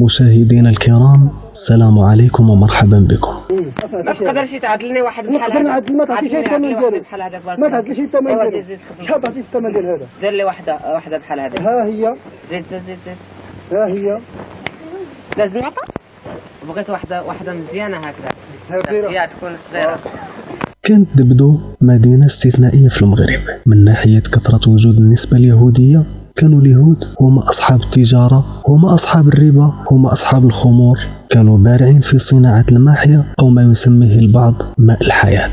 مشاهدينا الكرام، السلام عليكم ومرحبا بكم. ما تقدرش تعدلني واحد بحال هذا. ما تعطيش الثمن ديالو بحال هذا. ما تعطيش الثمن ديالو. شحال تعطي الثمن ديال هذا؟ دير لي واحده بحال هذا. ها هي. زيد. ها هي. لازم نعطى. بغيت واحده مزيانه هكذا. صغيره. تكون صغيره. كانت دبدو مدينة استثنائية في المغرب من ناحية كثرة وجود النسبة اليهودية. كانوا اليهود هما أصحاب التجارة، هما أصحاب الربا، هما أصحاب الخمور، كانوا بارعين في صناعة الماحية أو ما يسميه البعض ماء الحياة،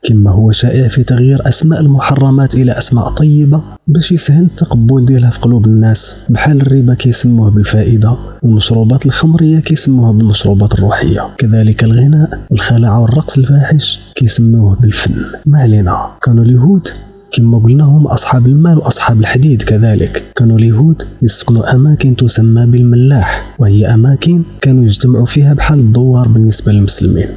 كما هو شائع في تغيير أسماء المحرمات إلى أسماء طيبة باش يسهل التقبل ديالها في قلوب الناس. بحال الربا كيسموه بالفائدة، والمشروبات الخمرية كيسموها بالمشروبات الروحية، كذلك الغناء والخلاعة والرقص الفاحش كيسموه بالفن. ما علينا، كانوا اليهود كما قلنا هم أصحاب المال وأصحاب الحديد. كذلك كانوا اليهود يسكنوا أماكن تسمى بالملاح، وهي أماكن كانوا يجتمعوا فيها بحال الدوار بالنسبة للمسلمين.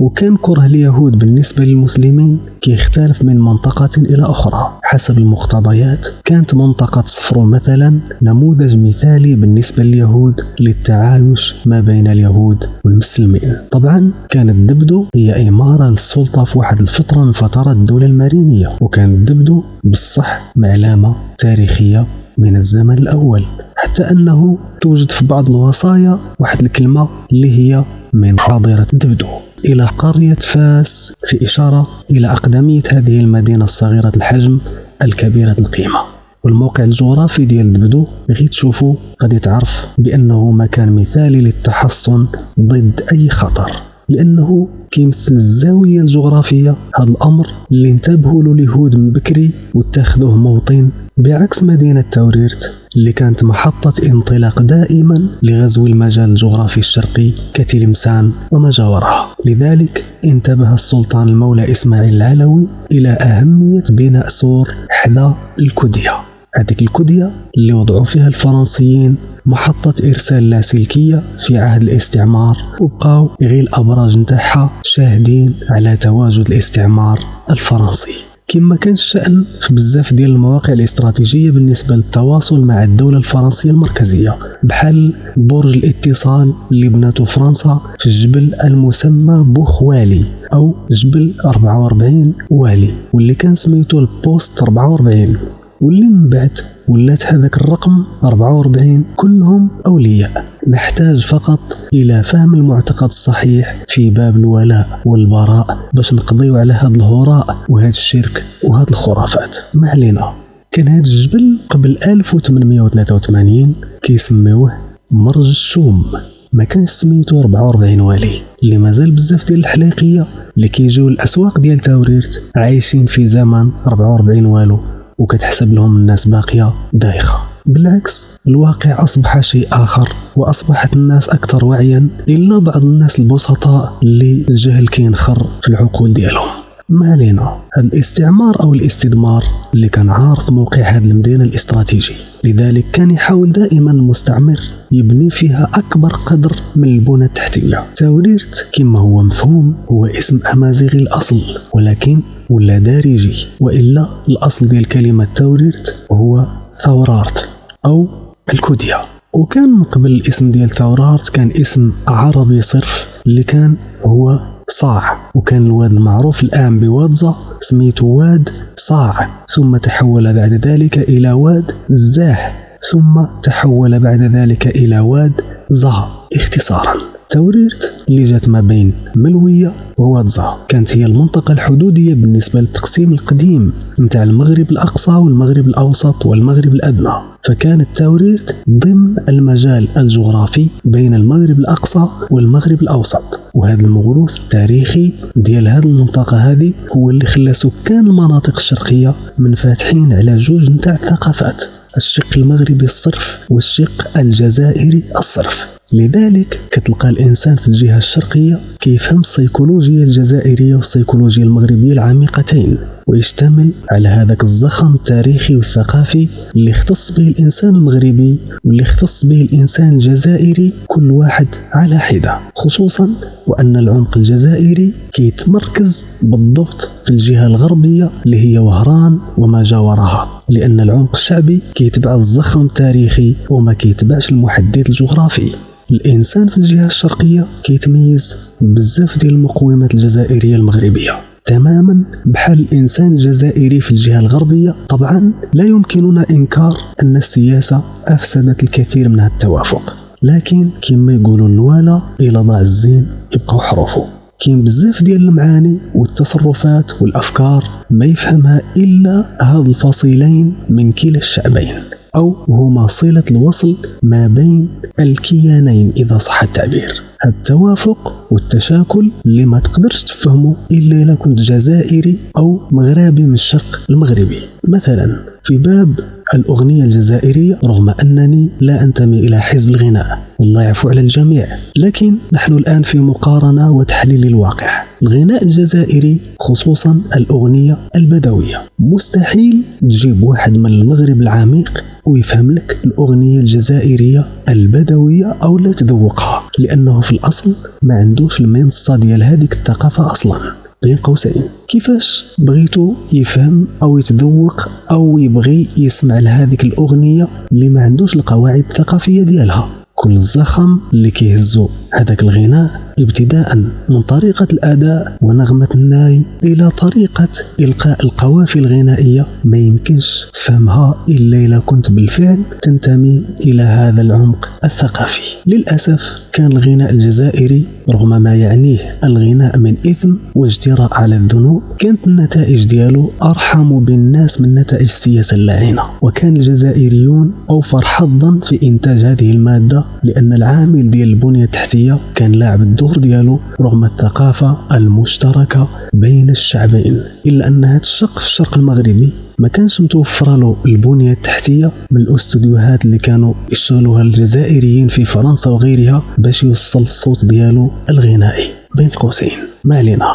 وكان كره اليهود بالنسبة للمسلمين كيختلف من منطقة إلى أخرى حسب المقتضيات. كانت منطقة صفرو مثلا نموذج مثالي بالنسبة لليهود للتعايش ما بين اليهود والمسلمين. طبعا كانت دبدو هي إمارة للسلطة في واحد الفترة من فترات الدولة المارينية، وكانت دبدو بالصح معلمة تاريخية من الزمن الأول، حتى أنه توجد في بعض الوصايا واحد الكلمة اللي هي من حاضرة دبدو إلى قرية فاس، في إشارة إلى أقدمية هذه المدينة الصغيرة الحجم الكبيرة القيمة. والموقع الجغرافي ديال دبدو غير تشوفوا غادي تعرف بأنه مكان مثالي للتحصن ضد أي خطر، لأنه كيمثل الزاوية الجغرافية. هذا الأمر اللي انتبهوا له اليهود من بكري واتخذوه موطن، بعكس مدينة توريرت اللي كانت محطة انطلاق دائما لغزو المجال الجغرافي الشرقي كتلمسان وما جاورها. لذلك انتبه السلطان المولى إسماعيل العلوي إلى أهمية بناء سور حدا الكودية. هذيك الكودية اللي وضعوا فيها الفرنسيين محطة إرسال لاسلكية في عهد الاستعمار، وبقاو غير الأبراج نتاعها شاهدين على تواجد الاستعمار الفرنسي. كما كان الشأن في بزاف ديال المواقع الاستراتيجية بالنسبة للتواصل مع الدولة الفرنسية المركزية، بحال برج الاتصال اللي بناته فرنسا في الجبل المسمى بوخوالي أو جبل 44 والي، واللي كان سميتو البوست 44، واللي من بعد ولات هذاك الرقم 44. كلهم أولياء. نحتاج فقط إلى فهم المعتقد الصحيح في باب الولاء والبراء باش نقضيو على هذا الهراء وهذا الشرك وهذا الخرافات. ما علينا. كان هذا الجبل قبل 1883 كيسميوه مرج الشوم، ما كان سميتو 44 والي، اللي مازال بزاف ديال الحليقية اللي كيجيو الأسواق ديال توريرت عايشين في زمن 44 والو، وكتحسب لهم الناس باقية دايخة. بالعكس، الواقع أصبح شيء آخر، وأصبحت الناس أكثر وعيا، إلا بعض الناس البسطاء اللي الجهل كينخر في العقول ديالهم. ما علينا. هذا الاستعمار أو الاستدمار اللي كان عارف موقع هذه المدينة الاستراتيجي، لذلك كان يحاول دائما المستعمر يبني فيها أكبر قدر من البنى التحتية. توريرت كما هو مفهوم هو اسم أمازيغي الأصل، ولكن ولا دارجي، وإلا الأصل ديال كلمة توريرت هو ثورارت أو الكودية. وكان قبل الاسم ديال ثورارت كان اسم عربي صرف اللي كان هو صاع، وكان الواد المعروف الآن بوادزة سميته واد صاع، ثم تحول بعد ذلك إلى واد زاه، ثم تحول بعد ذلك إلى واد زا اختصارا. توريرت اللي جات ما بين ملوية ووادزة كانت هي المنطقة الحدودية بالنسبة للتقسيم القديم نتاع المغرب الأقصى والمغرب الأوسط والمغرب الأدنى، فكانت توريرت ضمن المجال الجغرافي بين المغرب الأقصى والمغرب الأوسط. وهذا الموروث التاريخي ديال هذه المنطقة هذه هو اللي خلى سكان المناطق الشرقية منفتحين على جوج نتاع الثقافات، الشق المغربي الصرف والشق الجزائري الصرف. لذلك كتلقى الإنسان في الجهة الشرقية كيفهم السيكولوجيا الجزائرية والسيكولوجيا المغربية العميقتين، ويشتمل على هذاك الزخم التاريخي والثقافي اللي اختص به الإنسان المغربي واللي اختص به الإنسان الجزائري، كل واحد على حدة، خصوصا وأن العمق الجزائري كيتمركز بالضبط في الجهة الغربية اللي هي وهران وما جاورها. لأن العمق الشعبي كيتبع الزخم التاريخي وما كيتبعش المحدد الجغرافي. الإنسان في الجهة الشرقية كيتميز بزاف ديال المقومات الجزائرية المغربية تماما بحال الإنسان الجزائري في الجهة الغربية. طبعا لا يمكننا إنكار أن السياسة أفسدت الكثير من هذا التوافق، لكن كما يقولوا الوالى إلى ضاع الزين يبقى حروفه. كاين بزاف ديال المعاني والتصرفات والأفكار ما يفهمها إلا هاد الفصيلين من كلا الشعبين، أو هما صلة الوصل ما بين الكيانين إذا صح التعبير. هاد التوافق والتشاكل اللي ما تقدرش تفهمه إلا إذا كنت جزائري أو مغربي من الشرق المغربي. مثلا في باب الأغنية الجزائرية، رغم أنني لا أنتمي إلى حزب الغناء والله يعفو على الجميع، لكن نحن الآن في مقارنة وتحليل الواقع. الغناء الجزائري خصوصا الأغنية البدوية، مستحيل تجيب واحد من المغرب العميق ويفهم لك الأغنية الجزائرية البدوية أو لا تذوقها، لأنه في الأصل ما عندوش المنصة ديال هذيك الثقافة أصلا. بين قوسين، كيفاش بغيتو يفهم أو يتذوق أو يبغي يسمع لهذيك الأغنية اللي ما عندوش القواعد الثقافية ديالها؟ كل الزخم اللي كيهزو هذاك الغناء، ابتداء من طريقة الأداء ونغمة الناي إلى طريقة إلقاء القوافي الغنائية، ما يمكنش تفهمها إلا إذا كنت بالفعل تنتمي إلى هذا العمق الثقافي. للأسف كان الغناء الجزائري رغم ما يعنيه الغناء من إثم واجتراء على الذنوب، كانت النتائج ديالو أرحم بالناس من نتائج السياسة اللعينة، وكان الجزائريون أوفر حظا في إنتاج هذه المادة، لأن العامل ديال البنية التحتية كان لاعب الدور ديالو رغم الثقافة المشتركة بين الشعبين. إلا أن هذا الشق في الشرق المغربي ما كانش متوفر له البنية التحتية من الاستوديوهات اللي كانوا يشغلوها الجزائريين في فرنسا وغيرها باش يوصل الصوت ديالو الغنائي. بين قوسين ما علينا،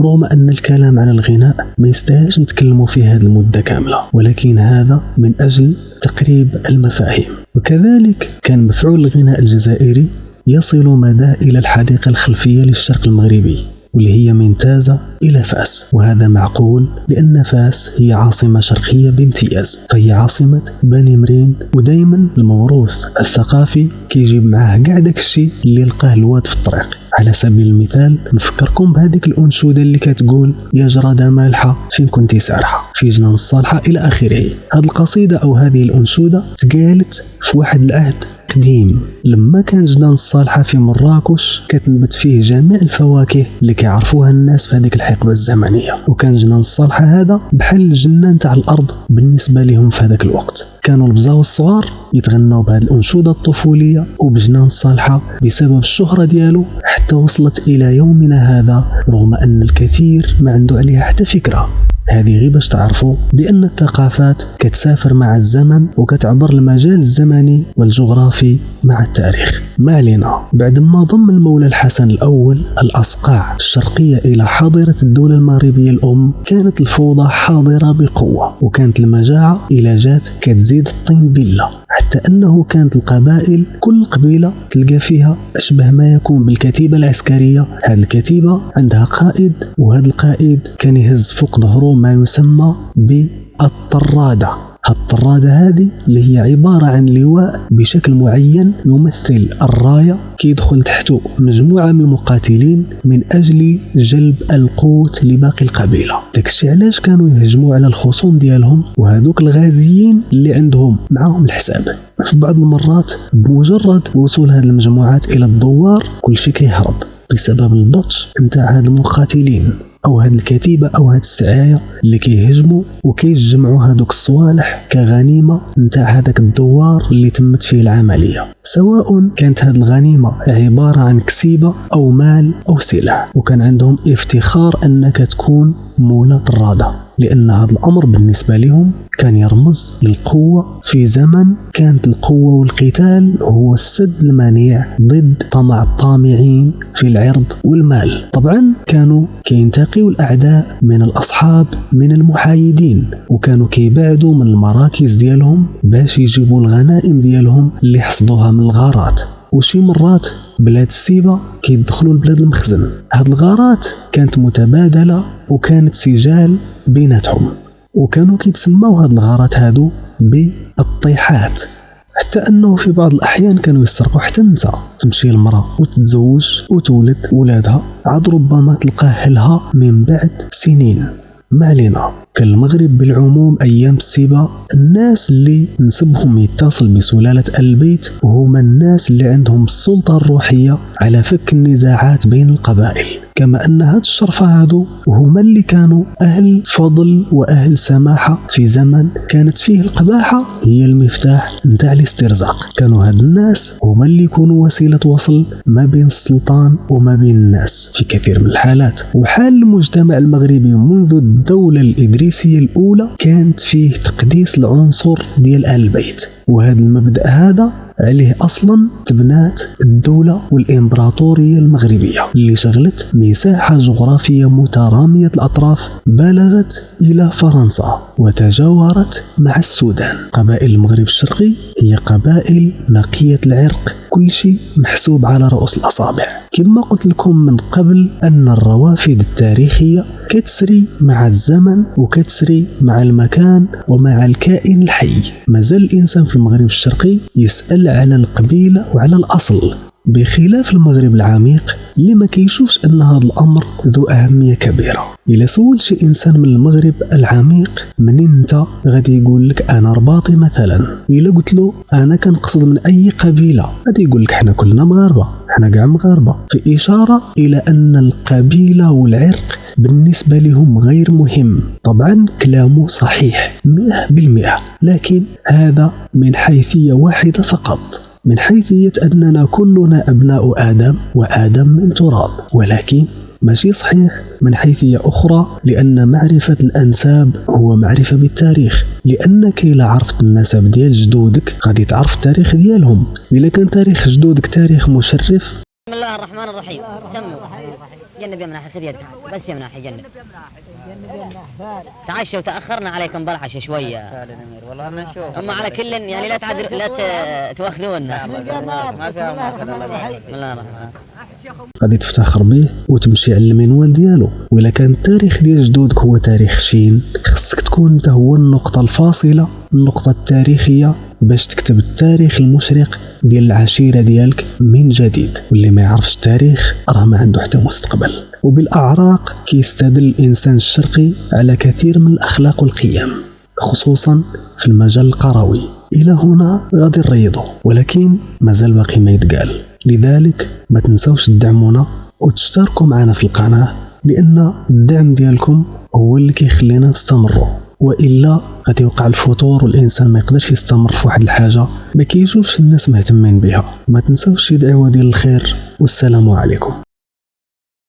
رغم أن الكلام عن الغناء ما يستاهلش نتكلموا فيه هذه المدة كاملة، ولكن هذا من أجل تقريب المفاهيم. وكذلك كان مفعول الغناء الجزائري يصل مدى إلى الحديقة الخلفية للشرق المغربي، واللي هي من تازة إلى فاس، وهذا معقول لأن فاس هي عاصمة شرقية بامتياز، فهي عاصمة بني مرين، ودايما الموروث الثقافي كيجيب معاه قاع داك الشيء اللي لقاه الواد في الطريق. على سبيل المثال نفكركم بهذيك الأنشودة اللي كتقول يا جرادة مالحة فين كنتي سارحة في جنان الصالحة إلى آخره. هذه القصيدة أو هذه الأنشودة تقالت في واحد العهد قديم لما كان جنان الصالحة في مراكش كتنبت فيه جميع الفواكه اللي كيعرفوها الناس في هذيك الحقبة الزمنية، وكان جنان الصالحة هذا بحال الجنان تاع الأرض بالنسبة لهم في هذاك الوقت. كانوا البزاو الصغار يتغنوا بهذه الأنشودة الطفولية وبجنان الصالحة بسبب الشهرة ديالو، حتى وصلت إلى يومنا هذا رغم أن الكثير ما عنده عليها حتى فكرة. هذه غير باش تعرفوا بأن الثقافات كتسافر مع الزمن وكتعبر المجال الزمني والجغرافي مع التاريخ. ما علينا، بعد ما ضم المولى الحسن الأول الأصقاع الشرقية إلى حاضرة الدولة المغربية الأم، كانت الفوضى حاضرة بقوة، وكانت المجاعة إلى جات كتزيد الطين بلة، حتى أنه كانت القبائل كل قبيلة تلقى فيها أشبه ما يكون بالكتيبة العسكرية. هذه الكتيبة عندها قائد، وهذا القائد كان يهز فوق ظهره ما يسمى بالطرادة. الطرادة هذه اللي هي عبارة عن لواء بشكل معين يمثل الراية، كيدخل تحته مجموعة من المقاتلين من أجل جلب القوت لباقي القبيلة. داكشي علاش كانوا يهجموا على الخصوم ديالهم وهذوك الغازيين اللي عندهم معاهم الحساب. في بعض المرات بمجرد وصول هذه المجموعات إلى الدوار كل شيء كيهرب بسبب البطش نتاع هاد المقاتلين أو هاد الكتيبة أو هاد السعاية اللي كيهجموا وكيجمعوا هادوك الصوالح كغنيمة نتاع هذاك الدوار اللي تمت فيه العملية، سواء كانت هاد الغنيمة عبارة عن كسيبة أو مال أو سلاح. وكان عندهم افتخار أنك تكون مولى طرادة، لأن هذا الأمر بالنسبة لهم كان يرمز للقوة في زمن كانت القوة والقتال هو السد المنيع ضد طمع الطامعين في العرض والمال. طبعا كانوا كينتقيوا الأعداء من الأصحاب من المحايدين، وكانوا كيبعدوا من المراكز ديالهم باش يجيبوا الغنائم ديالهم اللي حصدوها من الغارات. وشي مرات بلاد السيبة كيدخلوا لبلاد المخزن. هاد الغارات كانت متبادلة وكانت سجال بيناتهم، وكانوا كيتسموا هاد الغارات هادو بالطيحات، حتى انه في بعض الاحيان كانوا يسرقوا حتى النساء. تمشي المراه وتتزوج وتولد ولادها، عاد ربما تلقاه اهلها من بعد سنين. ما علينا. كان المغرب بالعموم ايام السبا الناس اللي نسبهم يتصل بسلالة البيت هما الناس اللي عندهم السلطة الروحية على فك النزاعات بين القبائل، كما ان هاد الشرفة هادو هما اللي كانوا اهل فضل واهل سماحة في زمن كانت فيه القباحة هي المفتاح نتاع الاسترزاق. كانوا هاد الناس هما اللي يكونوا وسيلة وصل ما بين السلطان وما بين الناس في كثير من الحالات. وحال المجتمع المغربي منذ الدولة الإدريسية الأولى كانت فيه تقديس العنصر ديال آل البيت، وهذا المبدأ هذا عليه أصلا تبنات الدولة والإمبراطورية المغربية اللي شغلت مساحة جغرافية مترامية الأطراف بلغت إلى فرنسا وتجاورت مع السودان. قبائل المغرب الشرقي هي قبائل نقية العرق، كل شيء محسوب على رؤوس الأصابع. كما قلت لكم من قبل أن الروافد التاريخية كتسري مع الزمن وكتسري مع المكان ومع الكائن الحي. مازال الإنسان في المغرب الشرقي يسأل على القبيلة وعلى الأصل، بخلاف المغرب العميق اللي ما كيشوفش أن هذا الأمر ذو أهمية كبيرة. إلا سول شي إنسان من المغرب العميق منين انت غادي يقول لك أنا رباطي مثلا. إلا قلت له أنا كنقصد من أي قبيلة غادي يقول لك حنا كلنا مغاربة، حنا كاع مغاربة، في إشارة إلى أن القبيلة والعرق بالنسبة لهم غير مهم. طبعا كلامه صحيح 100%، لكن هذا من حيثية واحدة فقط، من حيثية أننا كلنا أبناء آدم وآدم من تراب، ولكن ماشي صحيح من حيثية أخرى، لأن معرفة الأنساب هو معرفة بالتاريخ، لأنك إلا عرفت النسب ديال جدودك غادي تعرف التاريخ ديالهم. إلا كان تاريخ جدودك تاريخ مشرف. بسم الله الرحمن الرحيم. سموا جنب يا مناحي، خذ يدك بس يا مناحي، جنب تعشوا وتأخرنا عليكم بالعشاء شوية والله ما نشوف. أما على كل يعني لا تواخذونا. ما فيها ما خذ الله بعد. بسم الله الرحمن. غادي تفتخر به وتمشي على المنوال ديالو. وإلا كان التاريخ ديال جدودك هو تاريخ شين، خصك تكون انت هو النقطة الفاصلة، النقطة التاريخية باش تكتب التاريخ المشرق ديال العشيرة ديالك من جديد. واللي ما يعرفش التاريخ راه ما عنده حتى مستقبل. وبالأعراق كيستدل الإنسان الشرقي على كثير من الأخلاق والقيم، خصوصا في المجال القروي. إلى هنا غادي نريضوا، ولكن مازال باقي ما يتقال. لذلك ما تنسوش تدعمونا وتشتركوا معنا في القناة، لأن الدعم ديالكم هو اللي كيخلينا نستمروا، وإلا غادي يوقع الفتور والإنسان ما يقدرش يستمر في واحد الحاجة ما كيشوفش الناس مهتمين بها. ما تنسوش يدعوا ديال الخير، والسلام عليكم.